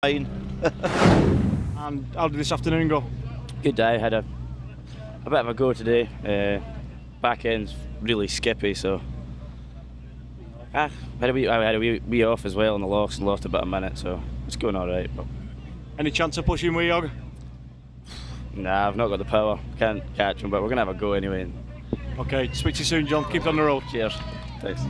Fine. And how did this afternoon go? Good day. Had a bit of a go today. Back end's really skippy, so I had a wee off as well in the locks and lost about a minute, so it's going all right. But Any chance of pushing wee Yog? nah, I've not got the power. Can't catch him, but we're gonna have a go anyway. Okay, speak to you soon, John. Keep it on the road. Cheers. Thanks.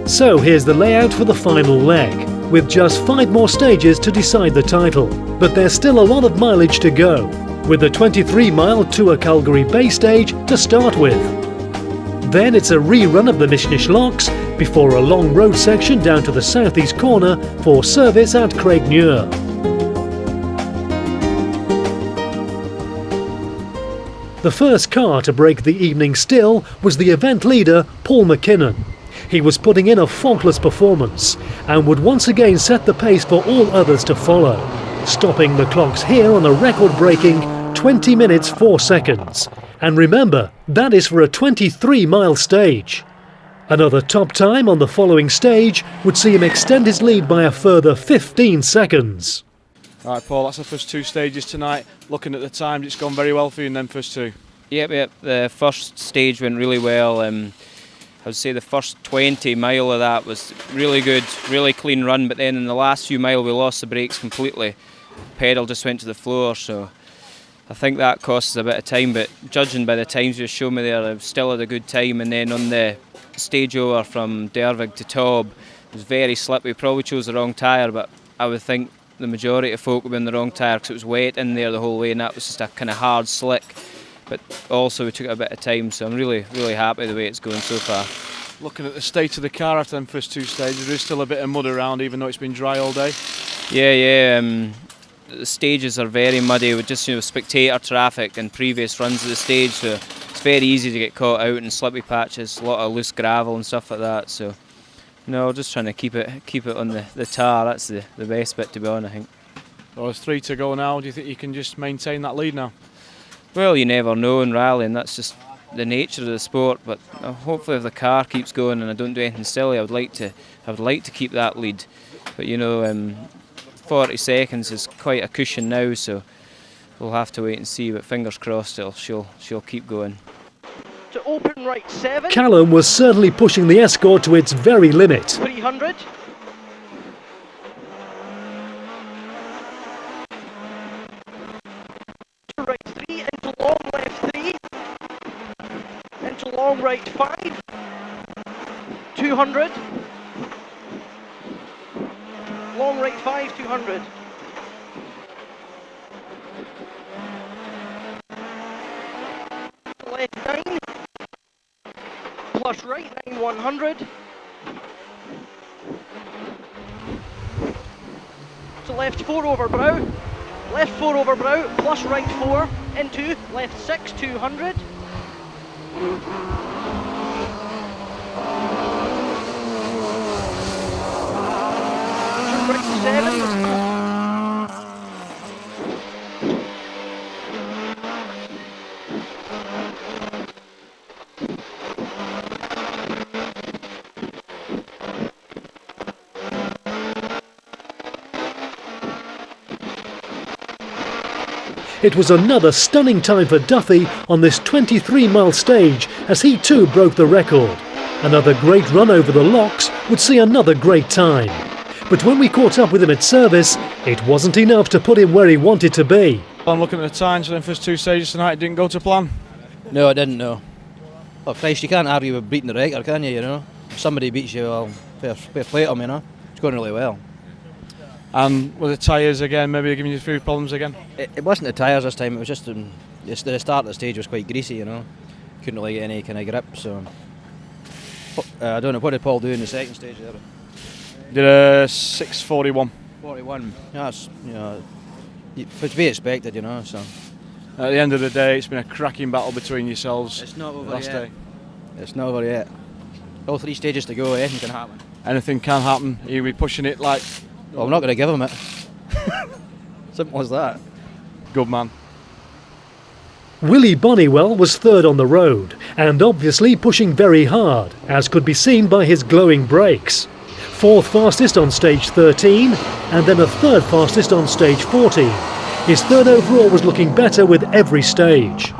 So here's the layout for the final leg, with just 5 more stages to decide the title. But there's still a lot of mileage to go, with the 23-mile Tour Calgary Bay stage to start with. Then it's a rerun of the Nishnish Locks, before a long road section down to the southeast corner for service at Craignure. The first car to break the evening still was the event leader, Paul McKinnon. He was putting in a faultless performance and would once again set the pace for all others to follow, stopping the clocks here on a record-breaking 20 minutes 4 seconds. And remember, that is for a 23-mile stage. Another top time on the following stage would see him extend his lead by a further 15 seconds. All right, Paul, that's the first 2 stages tonight. Looking at the times, it's gone very well for you in them first 2. Yep. The first stage went really well. I would say the first 20 mile of that was really good, really clean run, but then in the last few miles we lost the brakes completely. Pedal just went to the floor, so I think that cost us a bit of time, but judging by the times you showed me there, I still had a good time. And then on the stage over from Dervig to Tob, it was very slippy. We probably chose the wrong tyre, but I would think the majority of folk would be on the wrong tyre because it was wet in there the whole way, and that was just a kind of hard slick. But also we took a bit of time, so I'm really happy the way it's going so far. Looking at the state of the car after them first 2 stages, there is still a bit of mud around even though it's been dry all day. Yeah. The stages are very muddy with just spectator traffic and previous runs of the stage, so it's very easy to get caught out in slippy patches, a lot of loose gravel and stuff like that. So no, just trying to keep it on the tar. That's the best bit, to be honest, I think. Well, there's 3 to go now. Do you think you can just maintain that lead now? Well, you never know in rallying, that's just the nature of the sport, but hopefully if the car keeps going and I don't do anything silly, I would like to keep that lead. But 40 seconds is quite a cushion now, so we'll have to wait and see, but fingers crossed she'll keep going. To open right 7. Callum was certainly pushing the Escort to its very limit. 300. To right 3, into long left 3. Into long right 5. 200. Long right 5, 200. Left 9. Plus right 9, 100. To left 4 over brow. Left 4 over brow, plus right 4. Into left 6, 200. Right 7. It was another stunning time for Duffy on this 23-mile stage as he too broke the record. Another great run over the locks would see another great time. But when we caught up with him at service, it wasn't enough to put him where he wanted to be. I'm looking at the times for the first 2 stages tonight. It didn't go to plan. No, I didn't, no. Well, Christ, you can't argue with beating the record, can you, If somebody beats you, well, fair play to them, It's going really well. And with the tyres again, maybe giving you a few problems again? It wasn't the tyres this time, it was just the start of the stage was quite greasy, Couldn't really get any kind of grip, so... I don't know, what did Paul do in the second stage there? Did a 6:41. 41, that's, to be expected, so... At the end of the day, it's been a cracking battle between yourselves. It's not over last yet. day. It's not over yet. All 3 stages to go, anything can happen. Anything can happen. You'll be pushing it like... Well, I'm not going to give him it. Simple as that. Good man. Willie Bonnywell was third on the road, and obviously pushing very hard, as could be seen by his glowing brakes. Fourth fastest on stage 13, and then a third fastest on stage 14. His third overall was looking better with every stage.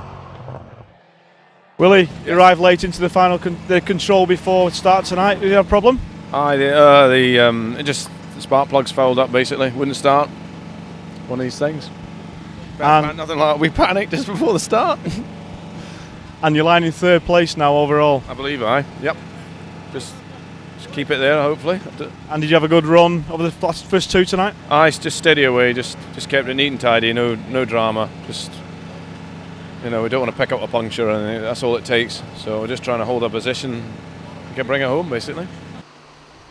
Willie, you arrived late into the final the control before start tonight. Did you have a problem? The spark plugs fouled up basically, wouldn't start. One of these things. Nothing like we panicked just before the start. And you're lying in third place now overall. I believe yep. Just keep it there, hopefully. And did you have a good run over the first two tonight? It's just steady away, just kept it neat and tidy, no drama. Just, we don't want to pick up a puncture or anything, that's all it takes. So we're just trying to hold our position and bring it home, basically.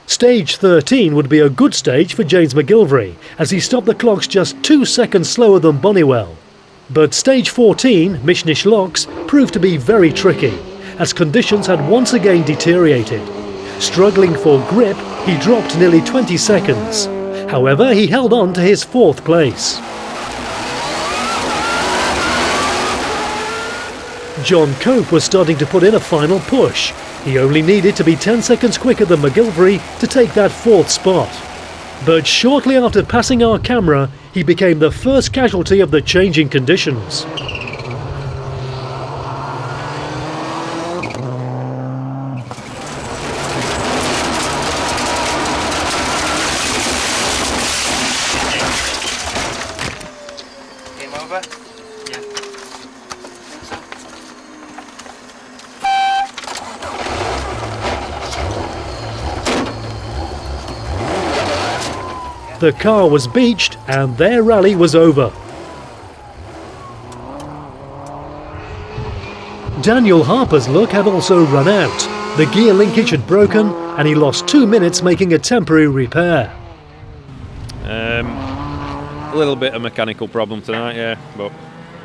Stage 13 would be a good stage for James McGilvray, as he stopped the clocks just 2 seconds slower than Bonniwell. But stage 14, Mishnish Locks, proved to be very tricky, as conditions had once again deteriorated. Struggling for grip, he dropped nearly 20 seconds. However, he held on to his fourth place. John Cope was starting to put in a final push. He only needed to be 10 seconds quicker than McGilvray to take that fourth spot. But shortly after passing our camera, he became the first casualty of the changing conditions. Game over? Yeah. The car was beached and their rally was over. Daniel Harper's luck had also run out. The gear linkage had broken and he lost 2 minutes making a temporary repair. A little bit of mechanical problem tonight, yeah, but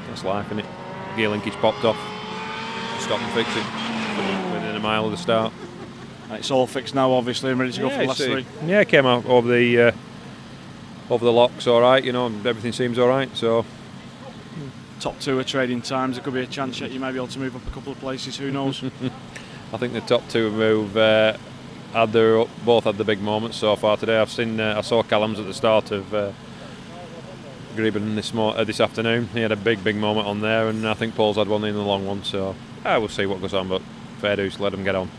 that's life, isn't it? Gear linkage popped off. Stop and fix it within a mile of the start. It's all fixed now, obviously, and ready to go for the last three. Yeah, it came out over the locks all right, and everything seems all right, so. Top two are trading times. There could be a chance yet you may be able to move up a couple of places, who knows? I think the top two move both had the big moments so far today. I saw Callum's at the start of Greben this afternoon. He had a big moment on there, and I think Paul's had one in the long one, so we'll see what goes on, but fair dues, let him get on.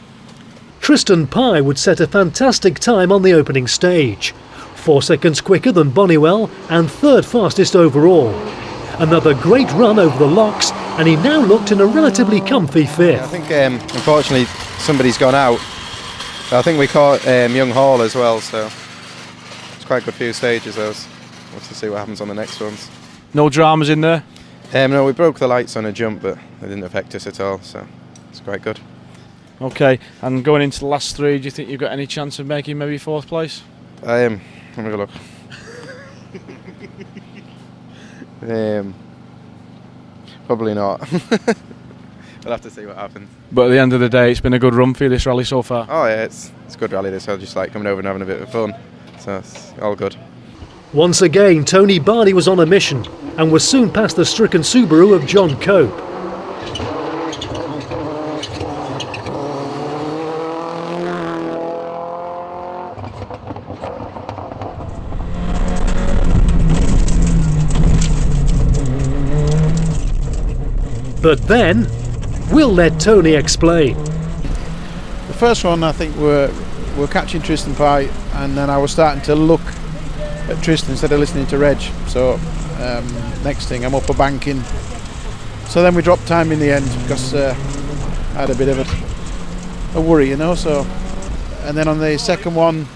Tristan Pye would set a fantastic time on the opening stage. 4 seconds quicker than Bonniwell and third fastest overall. Another great run over the locks, and he now looked in a relatively comfy fifth. I think unfortunately somebody's gone out. I think we caught Young Hall as well, so it's quite a good few stages those. We'll have to see what happens on the next ones. No dramas in there? No, we broke the lights on a jump, but they didn't affect us at all, so it's quite good. Okay, and going into the last three, do you think you've got any chance of making maybe fourth place? Let me have a look. Probably not. We'll have to see what happens. But at the end of the day, it's been a good run for you, this rally so far. Oh yeah, it's a good rally this. I just like coming over and having a bit of fun, so it's all good. Once again, Tony Barney was on a mission and was soon past the stricken Subaru of John Cope. But then, we'll let Tony explain. The first one, I think we're catching Tristan Pye, and then I was starting to look at Tristan instead of listening to Reg. So next thing, I'm up a banking. So then we dropped time in the end because I had a bit of a worry, So, and then on the second one,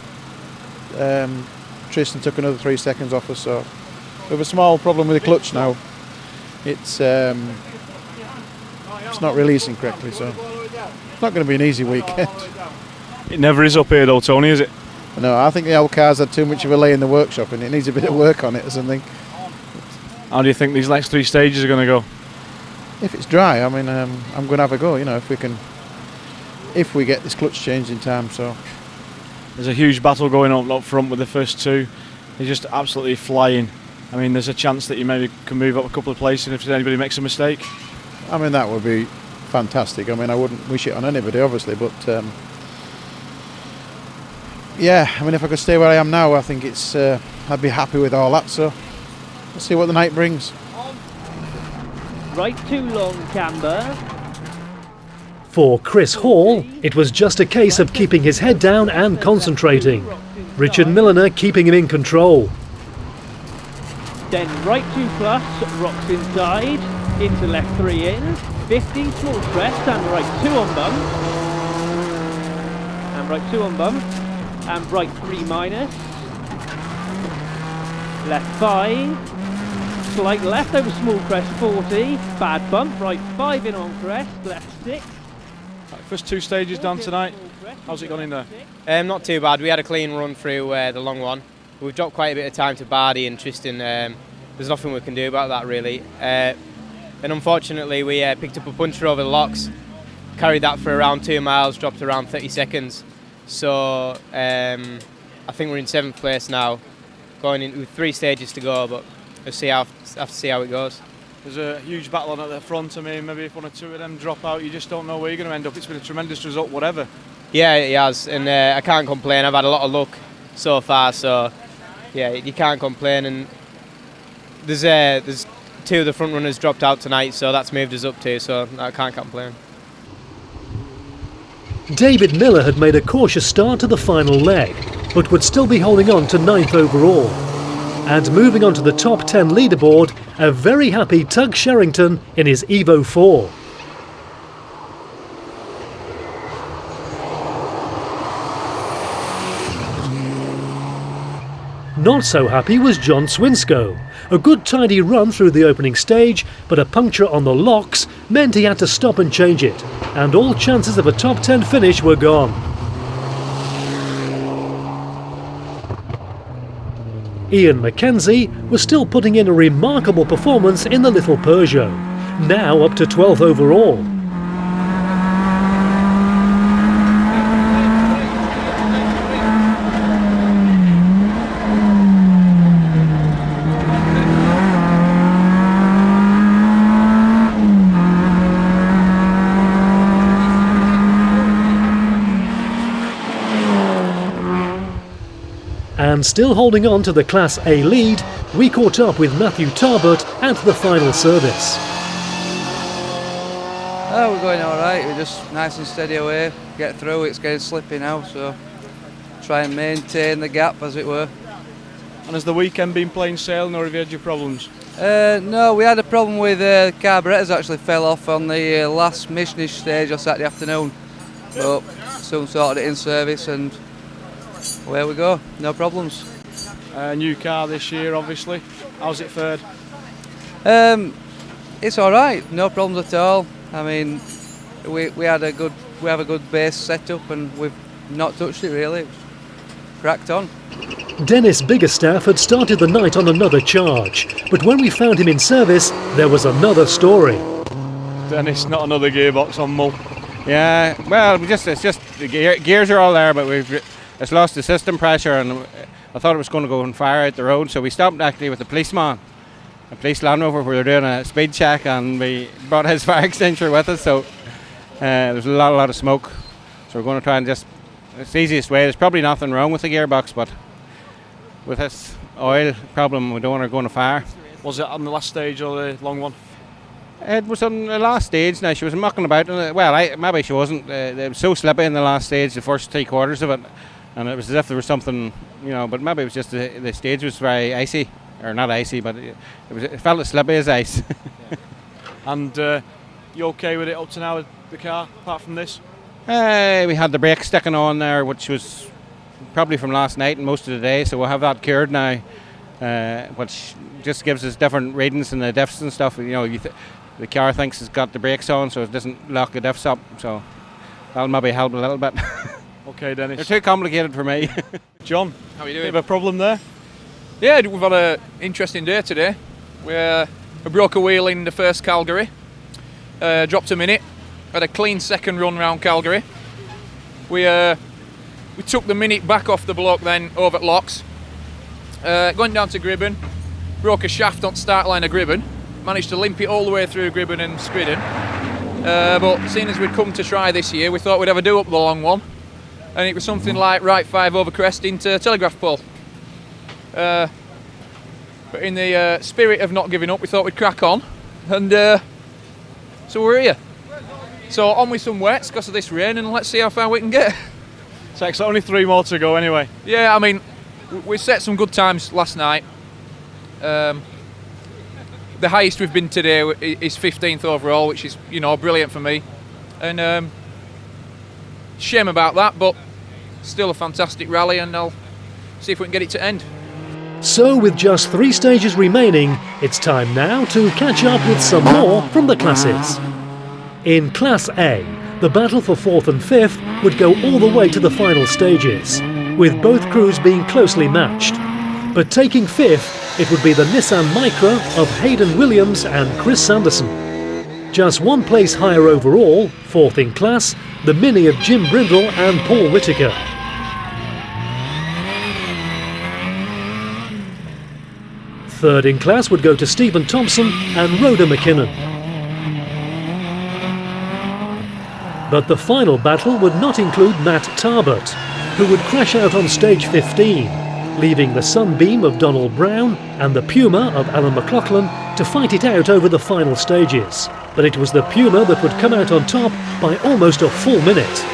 Tristan took another 3 seconds off us. So we have a small problem with the clutch now. It's not releasing correctly, so it's not going to be an easy weekend. It never is up here though, Tony, is it? No, I think the old car's had too much of a lay in the workshop and it needs a bit of work on it or something. How do you think these next three stages are going to go? If it's dry, I mean, I'm going to have a go, if we get this clutch changed in time. So there's a huge battle going on up front with the first two. They're just absolutely flying. I mean, there's a chance that you maybe can move up a couple of places if anybody makes a mistake. I mean, that would be fantastic. I mean, I wouldn't wish it on anybody, obviously, but yeah, I mean, if I could stay where I am now, I think it's I'd be happy with all that. So we'll see what the night brings. Right too long camber. For Chris Hall, it was just a case of keeping his head down and concentrating. Richard Milliner keeping him in control. Then right 2 plus, rocks inside, into left 3 in, 50, small crest, and right 2 on bum. And right 2 on bum. And right 3 minus. Left 5. Slight left over small crest 40. Bad bump, right 5 in on crest, left 6. Right, first 2 stages done tonight. How's it gone in there? Not too bad. We had a clean run through the long one. We've dropped quite a bit of time to Bardi and Tristan. There's nothing we can do about that really. And unfortunately we picked up a puncher over the locks, carried that for around 2 miles, dropped around 30 seconds. So I think we're in 7th place now, going in with 3 stages to go, but we'll have to see how it goes. There's a huge battle on at the front. I mean, maybe if 1 or 2 of them drop out, you just don't know where you're going to end up. It's been a tremendous result, whatever. Yeah, it has, and I can't complain. I've had a lot of luck so far, so yeah, you can't complain. And there's 2 of the front runners dropped out tonight, so that's moved us up too, so I can't complain. David Miller had made a cautious start to the final leg, but would still be holding on to 9th overall. And moving on to the top 10 leaderboard, a very happy Tug Sherrington in his Evo 4. Not so happy was John Swinscoe. A good tidy run through the opening stage, but a puncture on the locks meant he had to stop and change it, and all chances of a top 10 finish were gone. Ian Mackenzie was still putting in a remarkable performance in the little Peugeot, now up to 12th overall. And still holding on to the Class A lead, we caught up with Matthew Tarbert at the final service. Oh, we're going all right. We're just nice and steady away, get through. It's getting slippy now, so try and maintain the gap, as it were. And has the weekend been plain sailing, or have you had your problems? No, we had a problem with carburettors actually fell off on the last missionish stage on Saturday afternoon, but soon sorted it in service and away we go, no problems. New car this year, obviously. How's it fared? It's all right, no problems at all. I mean, we have a good base setup and we've not touched it really. Cracked on. Dennis Biggerstaff had started the night on another charge, but when we found him in service, there was another story. Dennis, not another gearbox on Mull. Yeah, well, it's just the gears are all there, but it's lost the system pressure, and I thought it was going to go on fire out the road, so we stopped actually with the policeman, a police Land Rover. We were doing a speed check, and we brought his fire extinguisher with us, so there's a lot of smoke. So we're going to try and it's the easiest way. There's probably nothing wrong with the gearbox, but with this oil problem, we don't want to go on a fire. Was it on the last stage or the long one? It was on the last stage. Now, she was mucking about. Well, maybe she wasn't. It was so slippy in the last stage, the first 3/4 of it, and it was as if there was something, but maybe it was just the stage was very icy, or not icy, but it felt as slippy as ice. And you okay with it up to now, the car, apart from this? We had the brakes sticking on there, which was probably from last night and most of the day, so we'll have that cured now, which just gives us different readings in the diffs and stuff. The car thinks it's got the brakes on, so it doesn't lock the diffs up, so that'll maybe help a little bit. Okay, Dennis. They're too complicated for me. John, how are you doing? Bit of a problem there? Yeah, we've had an interesting day today. We broke a wheel in the first Calgary, dropped a minute, had a clean second run round Calgary. We took the minute back off the block then over at Locks. Going down to Gribben, broke a shaft on start line of Gribben, managed to limp it all the way through Gribben and Scridden. but seeing as we'd come to try this year, we thought we'd have a do up the long one, and it was something like right 5 over crest into telegraph pole. But in the spirit of not giving up, we thought we'd crack on, and so we're here. So on with some wets because of this rain, and let's see how far we can get. So it's only 3 more to go anyway. Yeah, I mean, we set some good times last night. The highest we've been today is 15th overall, which is, you know, brilliant for me. And shame about that, but still a fantastic rally, and I'll see if we can get it to end. So with just 3 stages remaining, it's time now to catch up with some more from the classes. In Class A, the battle for 4th and 5th would go all the way to the final stages, with both crews being closely matched. But taking 5th, it would be the Nissan Micra of Hayden Williams and Chris Sanderson. Just 1 place higher overall, 4th in class, the Mini of Jim Brindle and Paul Whittaker. Third in class would go to Stephen Thompson and Rhoda McKinnon. But the final battle would not include Matt Tarbert, who would crash out on stage 15, leaving the Sunbeam of Donald Brown and the Puma of Alan McLaughlin to fight it out over the final stages. But it was the Puma that would come out on top by almost a full minute.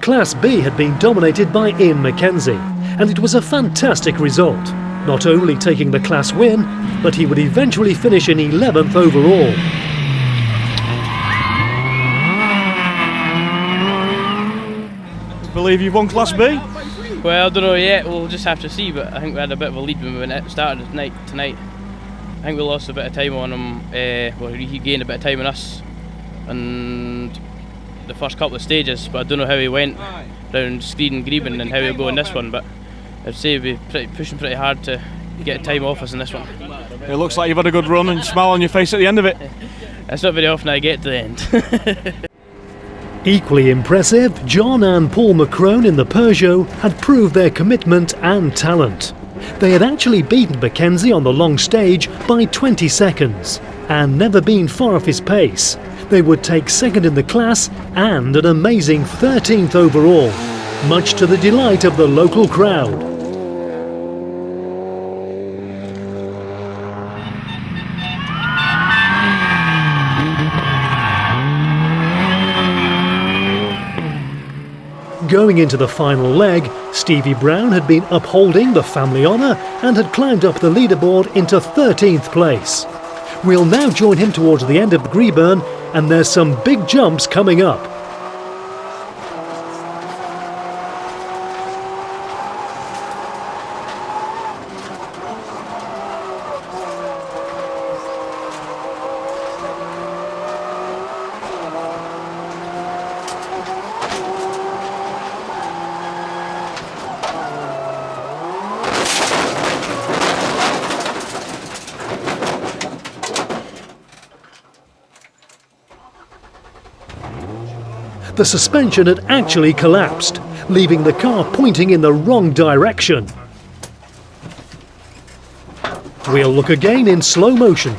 Class B had been dominated by Ian McKenzie, and it was a fantastic result, not only taking the class win, but he would eventually finish in 11th overall. Believe you've won Class B? Well, I don't know yet, we'll just have to see, but I think we had a bit of a lead when we started tonight. I think we lost a bit of time on him, well, he gained a bit of time on us, and the first couple of stages, but I don't know how he went round Screed and Greeben and how he'll go in this one, but I'd say he'll be pushing pretty hard to get time off us in this one. It looks like you've had a good run and smile on your face at the end of it. It's not very often I get to the end. Equally impressive, John and Paul McCrone in the Peugeot had proved their commitment and talent. They had actually beaten McKenzie on the long stage by 20 seconds and never been far off his pace. They would take 2nd in the class and an amazing 13th overall, much to the delight of the local crowd. Going into the final leg, Stevie Brown had been upholding the family honour and had climbed up the leaderboard into 13th place. We'll now join him towards the end of the Greeburn, and there's some big jumps coming up. The suspension had actually collapsed, leaving the car pointing in the wrong direction. We'll look again in slow motion.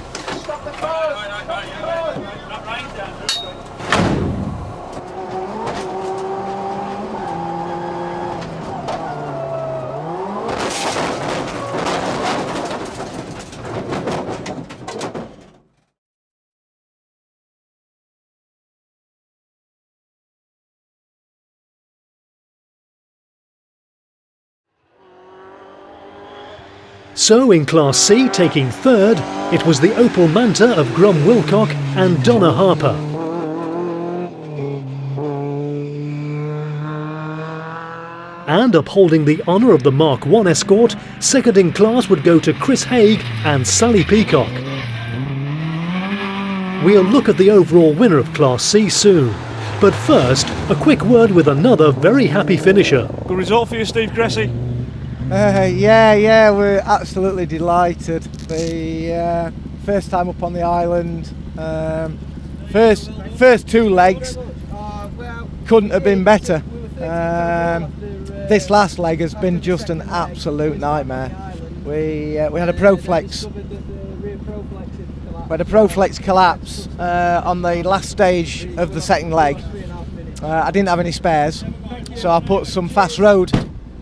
So in Class C, taking 3rd, it was the Opel Manta of Grum Wilcock and Donna Harper. And upholding the honour of the Mark I Escort, 2nd in class would go to Chris Haig and Sally Peacock. We'll look at the overall winner of Class C soon. But first, a quick word with another very happy finisher. Good result for you, Steve Cressy. Yeah, we're absolutely delighted. The first time up on the island, First two legs couldn't have been better. This last leg has been just an absolute nightmare. We had a Proflex. We had a Proflex collapse on the last stage of the second leg. I didn't have any spares, so I put some fast road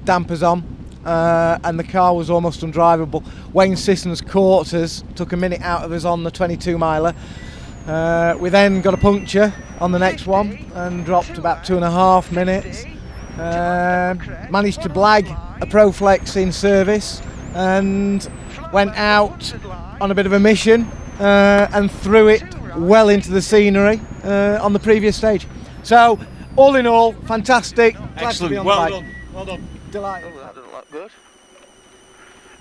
dampers on, and the car was almost undrivable. Wayne Sisson's caught us, took a minute out of us on the 22 miler. We then got a puncture on the next one and dropped about 2.5 minutes. Managed to blag a Proflex in service and went out on a bit of a mission and threw it well into the scenery on the previous stage. So all in all, fantastic. Glad to be on the bike. Well done. Delighted.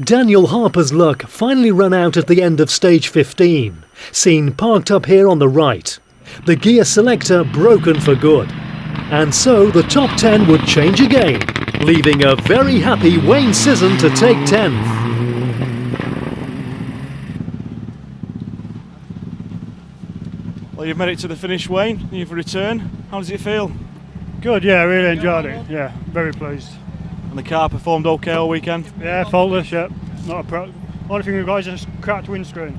Daniel Harper's luck finally ran out at the end of stage 15, seen parked up here on the right. The gear selector broken for good. And so the top 10 would change again, leaving a very happy Wayne Sisson to take 10th. Well, you've made it to the finish, Wayne. You've returned. How does it feel? Good, yeah, I really enjoyed it. Yeah, very pleased. And the car performed okay all weekend? Yeah, faultless, yeah. Not a problem. Only thing we've got is just cracked windscreen.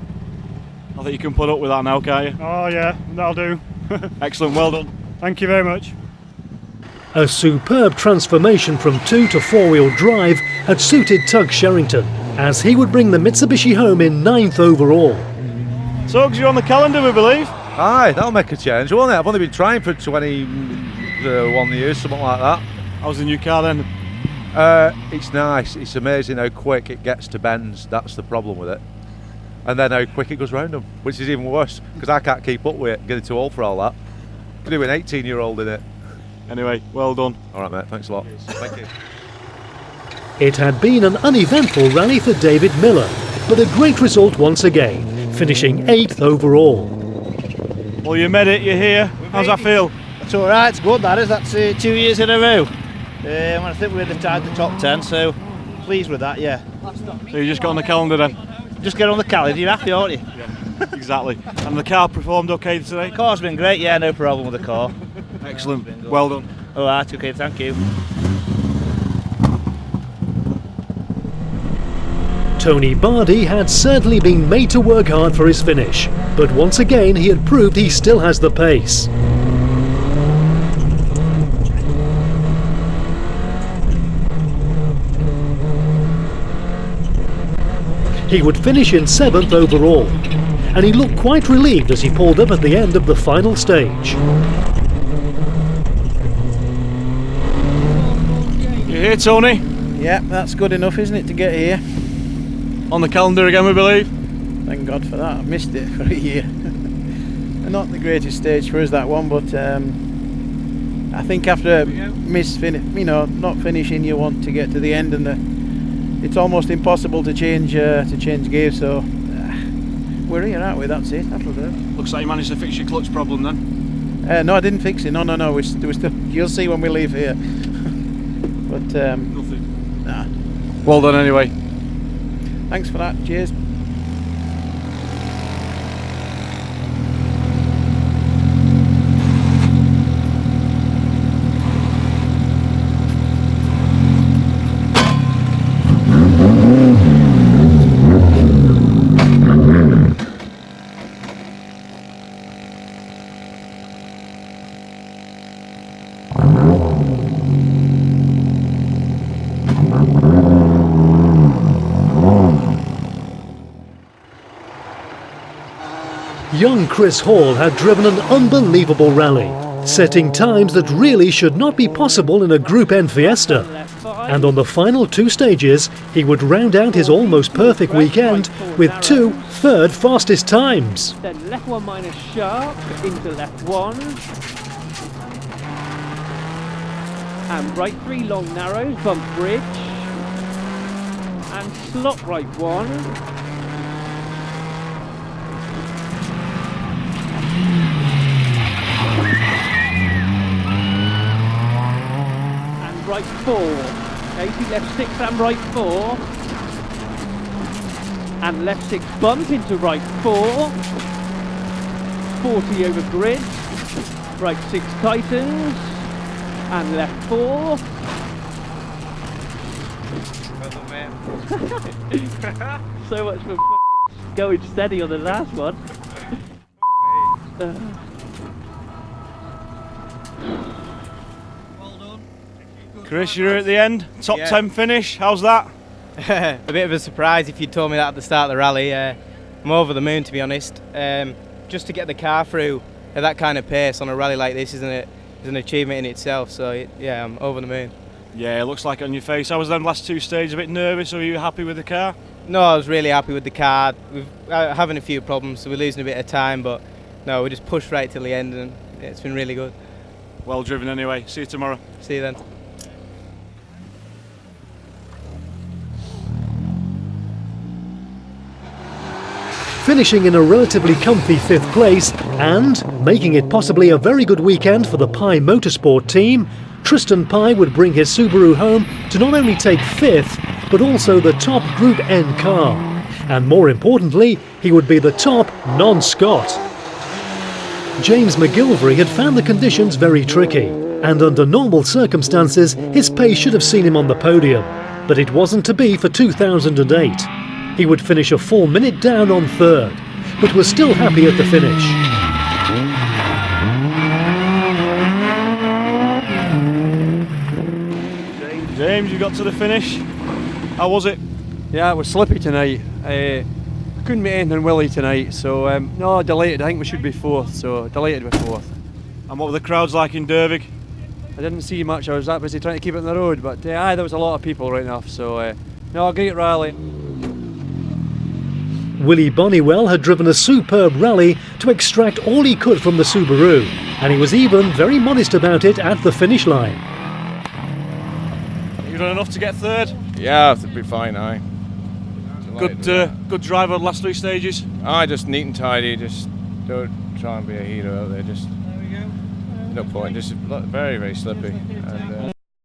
I think you can put up with that now, can't you? Oh yeah, that'll do. Excellent, well done. Thank you very much. A superb transformation from 2 to 4-wheel drive had suited Tug Sherrington, as he would bring the Mitsubishi home in 9th overall. Suggs, you're on the calendar, we believe. Aye, that'll make a change, won't it? I've only been trying for 21 years, something like that. How's the new car then? It's nice. It's amazing how quick it gets to bends. That's the problem with it. And then how quick it goes round them, which is even worse because I can't keep up with it. Getting too old for all that. Could do an 18-year-old in it. Anyway, well done. All right, mate. Thanks a lot. Thank you. It had been an uneventful rally for David Miller, but a great result once again, finishing 8th overall. Well, you made it. You're here. How's that feel? It's all right. It's good. That is. That's 2 years in a row. I think we're tied the top 10, so pleased with that, yeah. So you just got on the calendar then? Just get on the calendar, you're happy, aren't you? Yeah, exactly. And the car performed okay today? The car's been great, yeah, no problem with the car. Excellent, well done. All right, okay, thank you. Tony Bardi had certainly been made to work hard for his finish, but once again he had proved he still has the pace. He would finish in 7th overall, and he looked quite relieved as he pulled up at the end of the final stage. You here, Tony? Yeah, that's good enough, isn't it, to get here? On the calendar again, we believe? Thank God for that. I missed it for a year. Not the greatest stage for us, that one, but I think after not finishing, you want to get to the end, and it's almost impossible to change gears. So we're here, aren't we? That's it. That'll do. Looks like you managed to fix your clutch problem then. No, I didn't fix it. No. We're still. You'll see when we leave here. But nothing. Nah. Well done anyway. Thanks for that. Cheers. Young Chris Hall had driven an unbelievable rally, setting times that really should not be possible in a Group N Fiesta. And on the final 2 stages, he would round out his almost perfect weekend with 2 third fastest times. Then left 1 minus sharp into left 1. And right 3 long narrows, bump bridge. And slot right 1. Right 4, 80 left 6 and right 4, and left 6 bump into right 4, 40 over grid, right 6 tightens, and left 4. So much for f***ing going steady on the last one. Chris, you're at the end, top 10 finish, how's that? A bit of a surprise if you told me that at the start of the rally. I'm over the moon, to be honest. Just to get the car through at that kind of pace on a rally like this is an achievement in itself, so yeah, I'm over the moon. Yeah, it looks like it on your face. I was them last 2 stages a bit nervous, or were you happy with the car? No, I was really happy with the car. We're having a few problems, so we're losing a bit of time, but no, we just pushed right till the end and it's been really good. Well driven anyway. See you tomorrow. See you then. Finishing in a relatively comfy 5th place and making it possibly a very good weekend for the Pye Motorsport team, Tristan Pye would bring his Subaru home to not only take 5th, but also the top Group N car. And more importantly, he would be the top non-Scot. James McGilvray had found the conditions very tricky, and under normal circumstances, his pace should have seen him on the podium. But it wasn't to be for 2008. He would finish a full minute down on 3rd, but was still happy at the finish. James, you got to the finish. How was it? Yeah, it was slippy tonight. I couldn't meet anything Willie tonight, so no, delighted. I think we should be 4th, so delighted with 4th. And what were the crowds like in Dervig? I didn't see much. I was that busy trying to keep it on the road, but aye, there was a lot of people right enough. So no, a great rally. Willie Bonnywell had driven a superb rally to extract all he could from the Subaru, and he was even very modest about it at the finish line. You done enough to get 3rd? Yeah, it'll be fine, aye. Good drive on the last 3 stages? Aye, just neat and tidy, just don't try and be a hero out there, just no point, just very, very slippy. And,